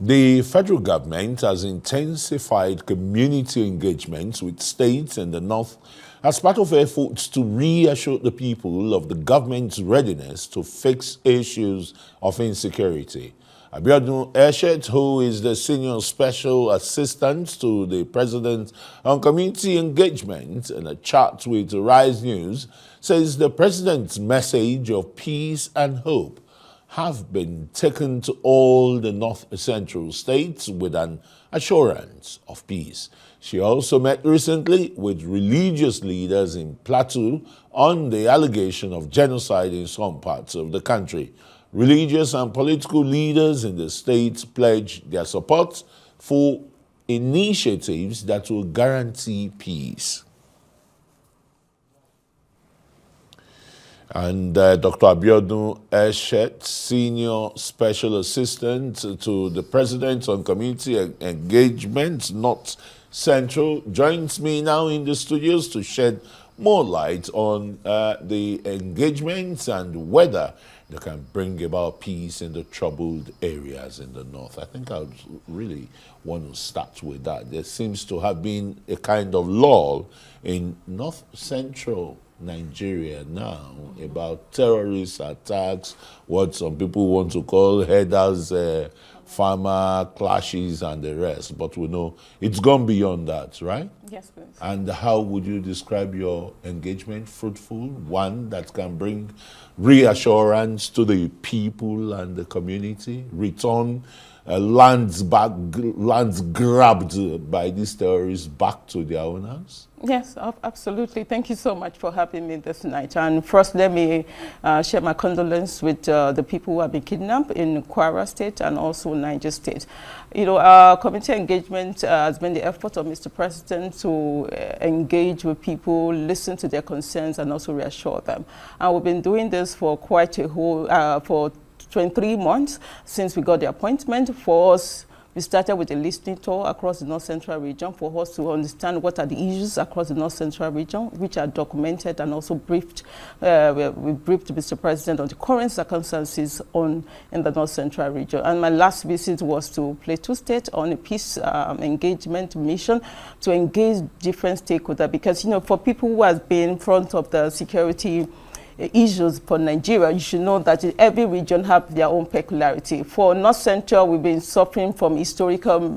The federal government has intensified community engagements with states in the north as part of efforts to reassure the people of the government's readiness to fix issues of insecurity. Abiodun, Essiet, who is the Senior Special Assistant to the President on Community Engagement, in a chat with Rise News, says the President's message of peace and hope have been taken to all the North Central states with an assurance of peace. She also met recently with religious leaders in Plateau on the allegation of genocide in some parts of the country. Religious and political leaders in the states pledged their support for initiatives that will guarantee peace. And Dr. Abiodun Essiet, Senior Special Assistant to the President on Community Engagement, North Central, joins me now in the studios to shed more light on the engagements and whether they can bring about peace in the troubled areas in the north. I think I would really want to start with that. There seems to have been a kind of lull in North Central Nigeria now about terrorist attacks, what some people want to call headers, farmer clashes and the rest. But we know it's gone beyond that, right? Yes, please. And how would you describe your engagement? Fruitful, one that can bring reassurance to the people and the community, return lands grabbed by these terrorists back to their owners? Yes, absolutely. Thank you so much for having me this night. And first, let me share my condolences with the people who have been kidnapped in Kwara State and also Niger State. You know, our community engagement has been the effort of Mr. President to engage with people, listen to their concerns, and also reassure them. And we've been doing this for quite a whole, for 23 months since we got the appointment. For us, we started with a listening tour across the North Central region for us to understand what are the issues across the North Central region, which are documented and also briefed. We briefed Mr. President on the current circumstances in the North Central region. And my last visit was to Plateau State on a peace engagement mission to engage different stakeholders, because, you know, for people who have been in front of the security issues for Nigeria, you should know that every region have their own peculiarity. For North Central, we've been suffering from historical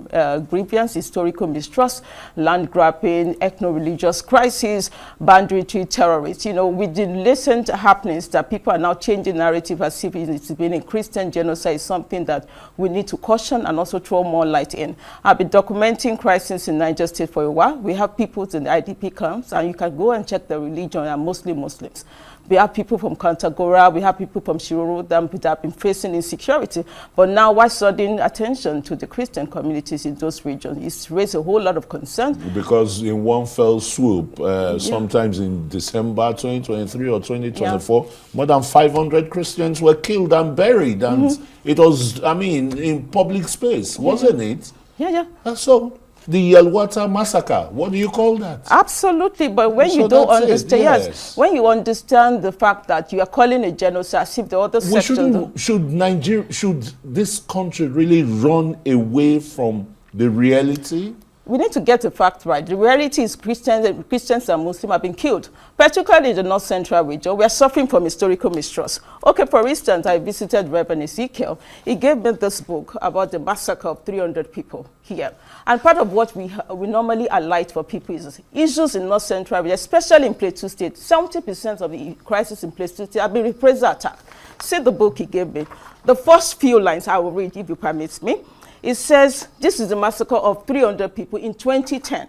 grievance, historical mistrust, land grabbing, ethno-religious crisis, boundary terrorists. You know, with the recent happenings that people are now changing narrative as if it's been a Christian genocide, is something that we need to caution and also throw more light in. I've been documenting crisis in Niger State for a while. We have people in the IDP camps, and you can go and check the religion, are mostly Muslims. We have people from Kantagora, we have people from Shiroro that have been facing insecurity. But now, why sudden attention to the Christian communities in those regions? It's raised a whole lot of concern. Because in one fell swoop, sometimes in December 2023 or 2024, more than 500 Christians were killed and buried. And it was, I mean, in public space, wasn't it? Yeah. So, the Yelwata massacre, what do you call that? Absolutely, but when you don't understand, yes, when you understand the fact that you are calling a genocide as if the other section... Should this country really run away from the reality? We need to get the fact right. The reality is Christians and Muslims have been killed, particularly in the North Central region. We are suffering from historical mistrust. Okay, for instance, I visited Reverend Ezekiel. He gave me this book about the massacre of 300 people here. And part of what we normally highlight for people is issues in North Central region, especially in Plateau State. 70% of the crisis in Plateau State have been reprisal attack. See the book he gave me. The first few lines I will read, if you permit me. It says, this is the massacre of 300 people in 2010.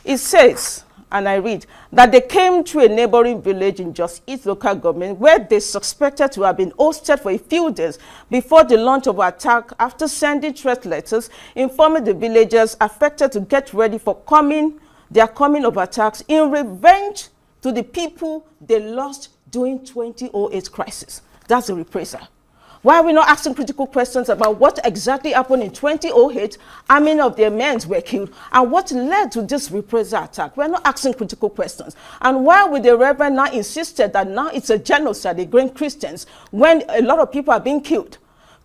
It says, and I read, that they came to a neighboring village in Just East local government where they suspected to have been hosted for a few days before the launch of an attack, after sending threat letters informing the villagers affected to get ready for their coming of attacks in revenge to the people they lost during 2008 crisis. That's the reprisal. Why are we not asking critical questions about what exactly happened in 2008? How many of their men were killed? And what led to this reprisal attack? We're not asking critical questions. And why would the Reverend now insisted that now it's a genocide against Christians when a lot of people are being killed?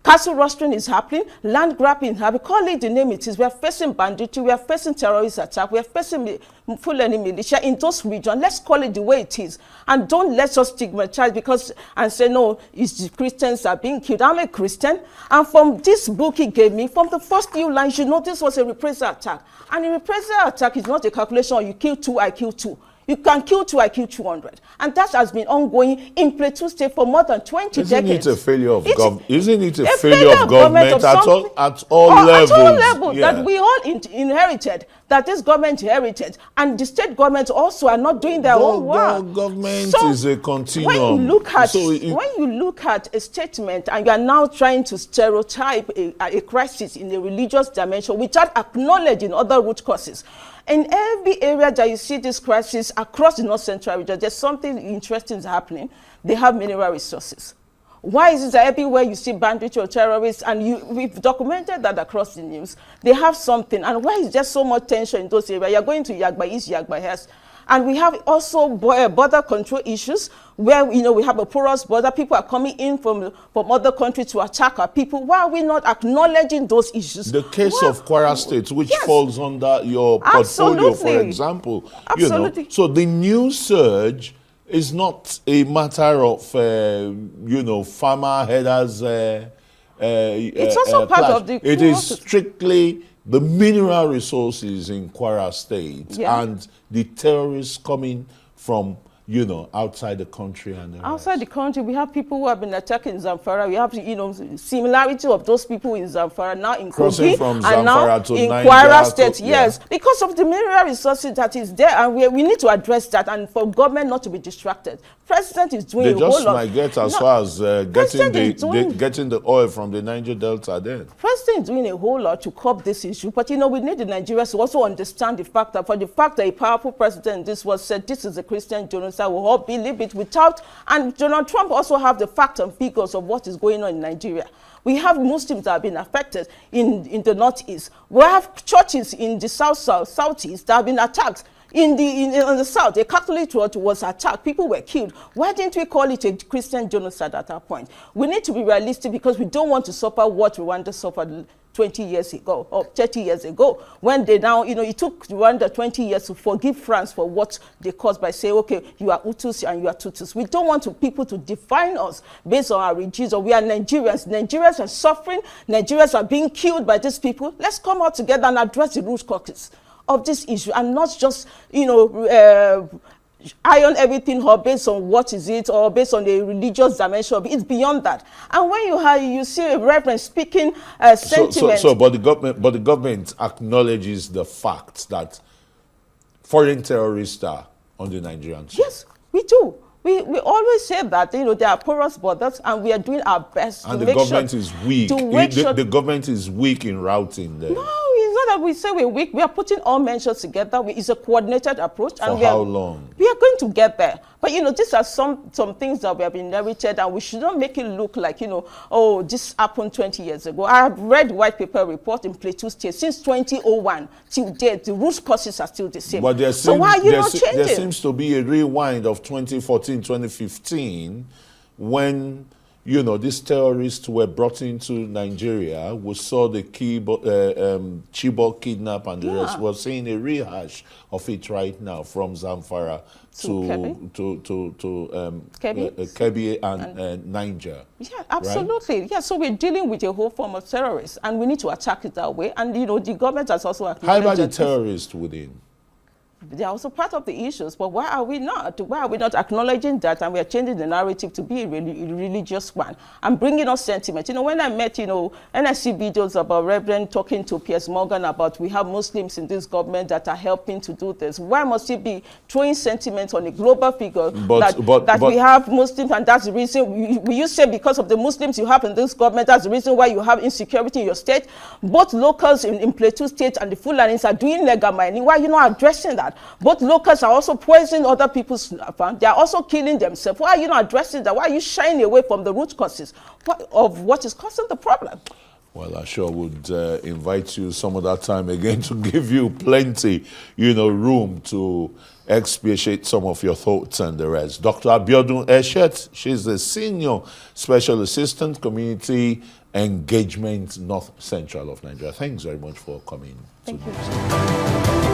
Castle rustling is happening, land grabbing is happening. Call it the name it is. We are facing banditry, we are facing terrorist attack, we are facing Fulani militia in those regions. Let's call it the way it is. And don't let us stigmatize and say, no, it's the Christians are being killed. I'm a Christian. And from this book he gave me, from the first few lines, you know this was a reprisal attack. And a reprisal attack is not a calculation, you kill 2, I kill 2. You can kill 2, I kill 200. And that has been ongoing in Plateau State for more than 20 decades. Isn't it a failure of government? Isn't it a failure of government at all levels? At all levels, that we all inherited, that this government inherited, and the state governments also are not doing their own work. Government is a continuum. When you look at a statement and you are now trying to stereotype a crisis in a religious dimension without acknowledging other root causes, in every area that you see this crisis across the North Central region, there's something interesting happening. They have mineral resources. Why is it that everywhere you see bandits or terrorists, and we've documented that across the news, they have something, and why is there so much tension in those areas? You're going to Yagba East, Yagba West. And we have also border control issues where, we have a porous border. People are coming in from other countries to attack our people. Why are we not acknowledging those issues? The case of Kwara State, which falls under your portfolio, for example. Absolutely. So the new surge is not a matter of, farmer headers. It's also part of the... It is strictly the mineral resources in Kwara State and the terrorists coming from, outside the country. And outside the country, we have people who have been attacking Zamfara. We have, similarity of those people in Zamfara, now in Kogi, and now in Kwara State. Yes, because of the mineral resources that is there, and we need to address that, and for government not to be distracted. President is doing a whole lot. They just might get as far as getting the oil from the Niger Delta then. President is doing a whole lot to curb this issue, but we need the Nigerians to also understand the fact that a powerful president said this is a Christian genocide, we all believe it without, and Donald Trump also have the facts and figures of what is going on in Nigeria. We have Muslims that have been affected in the northeast. We have churches in the southeast that have been attacked. In the south, a Catholic church was attacked. People were killed. Why didn't we call it a Christian genocide at that point? We need to be realistic because we don't want to suffer what Rwanda suffered 20 years ago or 30 years ago, when they now, it took Rwanda 20 years to forgive France for what they caused by saying, okay, you are Hutus and you are Tutsis. We don't want people to define us based on our regions, or we are Nigerians. Nigerians are suffering. Nigerians are being killed by these people. Let's come out together and address the root causes of this issue, and not just, iron everything up based on what is it, or based on the religious dimension of it. It's beyond that. And when you see a reverend speaking sentiment. But the government acknowledges the fact that foreign terrorists are on the Nigerian side. Yes, we do. We always say that there are porous borders, and we are doing our best and to make make sure. And the government is weak. The government is weak in routing them. No, it's not that we say we're weak. We are putting all measures together. It's a coordinated approach. For how long? We are going to get there. But these are some things that we have inherited, and we should not make it look like oh, this happened 20 years ago. I have read white paper report in Plateau State since 2001 till date. The root causes are still the same. But so why are you not changing? There seems to be a rewind of 2014, 2015, when these terrorists were brought into Nigeria. We saw the Chibok kidnap and the rest. We're seeing a rehash of it right now from Zamfara to Kebbi and Niger. Yeah, absolutely. Right? Yeah, so we're dealing with a whole form of terrorists, and we need to attack it that way. And the government has also acknowledged. How about the terrorists within? They're also part of the issues, but why are we not? Why are we not acknowledging that, and we are changing the narrative to be a religious one and bringing us sentiment? When I met, and I see videos about Reverend talking to Piers Morgan about we have Muslims in this government that are helping to do this. Why must he be throwing sentiment on a global figure that we have Muslims, and that's the reason you say because of the Muslims you have in this government, that's the reason why you have insecurity in your state? Both locals in Plateau State and the Fulanis are doing legal mining. Why are you not addressing that? Both locals are also poisoning other people's farm. They are also killing themselves. Why are you not addressing that? Why are you shying away from the root causes of what is causing the problem? Well, I sure would invite you some other time again to give you plenty, room to expatiate some of your thoughts and the rest. Dr. Abiodun Essiet, she's the Senior Special Assistant, Community Engagement, North Central of Nigeria. Thanks very much for coming. Thank you.